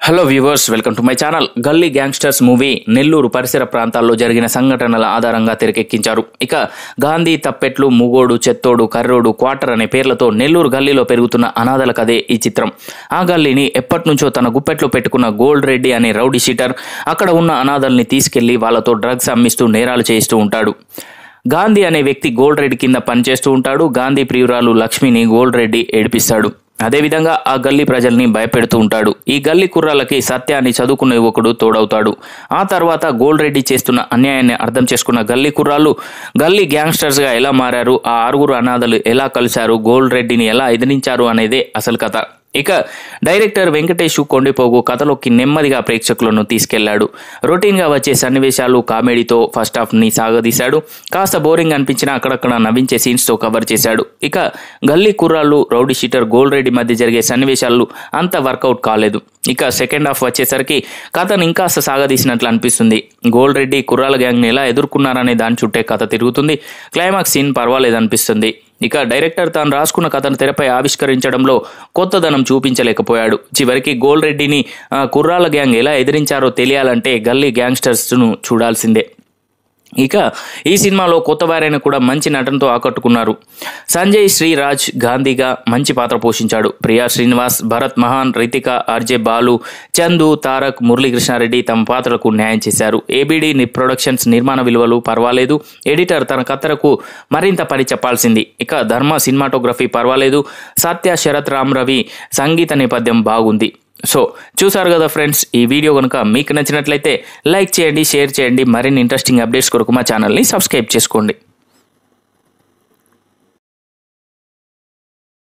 Hello viewers, welcome to my channel. గల్లీ gangsters movie Nellore పరిసర ప్రాంతాల్లో జరిగిన సంఘటనల ఆధారంగా తెరకెక్కించారు. ఇక గాంధీ, తప్పెట్లు, మూగోడు, చెత్తోడు, కర్రోడు, క్వార్టర్ అనే పేర్లతో నెల్లూరు గల్లీలో పెరుగుతున్న అనాథల కథే ఈ చిత్రం. ఆ గల్లీని ఎప్పటినుంచో తన గుప్పెట్లో పెట్టుకున్న గోల్డ్ రెడ్డి అనే రౌడీ షీటర్ అక్కడ ఉన్న అనాథల్ని తీసుకెళ్లి వాళ్లతో డ్రగ్స్ అమ్మిస్తూ నేరాలు చేయిస్తూ ఉంటాడు. గాంధీ అనే వ్యక్తి గోల్డ్ రెడ్డి కింద పనిచేస్తూ ఉంటాడు. గాంధీ ప్రియురాలు లక్ష్మిని గోల్డ్ రెడ్డి ఏడిపిస్తాడు. అదేవిధంగా ఆ గల్లీ ప్రజల్ని భయపెడుతూ ఉంటాడు. ఈ గల్లీ కుర్రాలకి సత్యాన్ని చదువుకున్న యువకుడు తోడవుతాడు. ఆ తర్వాత గోల్డ్ రెడ్డి చేస్తున్న అన్యాయాన్ని అర్థం చేసుకున్న గల్లీ కుర్రాళ్ళు గల్లీ గ్యాంగ్స్టర్స్గా ఎలా మారారు, ఆ ఆరుగురు అనాథలు ఎలా కలిశారు, గోల్డ్ రెడ్డిని ఎలా ఎదిరించారు అనేదే అసలు కథ. ఇక డైరెక్టర్ వెంకటేష్ కొండిపోగు కథలోకి నెమ్మదిగా ప్రేక్షకులను తీసుకెళ్లాడు. రొటీన్గా వచ్చే సన్నివేశాలు కామెడీతో ఫస్ట్ హాఫ్ని సాగదీశాడు. కాస్త బోరింగ్ అనిపించినా అక్కడక్కడ నవ్వించే సీన్స్తో కవర్ చేశాడు. ఇక గల్లీ కుర్రాళ్ళు, రౌడీ షీటర్ గోల్డ్ రెడ్డి మధ్య జరిగే సన్నివేశాలు అంత వర్కౌట్ కాలేదు. ఇక సెకండ్ హాఫ్ వచ్చేసరికి కథను ఇంకాస్త సాగదీసినట్లు అనిపిస్తుంది. గోల్డ్ రెడ్డి కుర్రాల గ్యాంగ్ని ఎలా ఎదుర్కొన్నారనే దాని చుట్టే కథ తిరుగుతుంది. క్లైమాక్స్ సీన్ పర్వాలేదనిపిస్తుంది. ఇక డైరెక్టర్ తాను రాసుకున్న కథను తెరపై ఆవిష్కరించడంలో కొత్తదనం చూపించలేకపోయాడు. చివరికి గోల్డ్ రెడ్డిని కుర్రాల గ్యాంగ్ ఎలా ఎదిరించారో తెలియాలంటే గల్లీ గ్యాంగ్స్టర్స్ను చూడాల్సిందే. ఇక ఈ సినిమాలో కొత్త వారైన కూడా మంచి నటనతో ఆకట్టుకున్నారు. సంజయ్ శ్రీరాజ్ గాంధీగా మంచి పాత్ర పోషించాడు. ప్రియా శ్రీనివాస్, భరత్ మహాన్, రితిక, ఆర్జే బాలు, చందు, తారక్, మురళీకృష్ణారెడ్డి తమ పాత్రలకు న్యాయం చేశారు. ఏబిడి ప్రొడక్షన్స్ నిర్మాణ విలువలు పర్వాలేదు. ఎడిటర్ తన కథలకు మరింత పని చెప్పాల్సింది. ఇక ధర్మ సినిమాటోగ్రఫీ పర్వాలేదు. సత్య, శరత్ రామ్ రవి సంగీత నేపథ్యం బాగుంది. సో చూసారు కదా ఫ్రెండ్స్, ఈ వీడియో కనుక మీకు నచ్చినట్లయితే లైక్ చేయండి, షేర్ చేయండి. మరిన్ని ఇంట్రెస్టింగ్ అప్డేట్స్ కొరకు మా ఛానల్ని సబ్స్క్రైబ్ చేసుకోండి.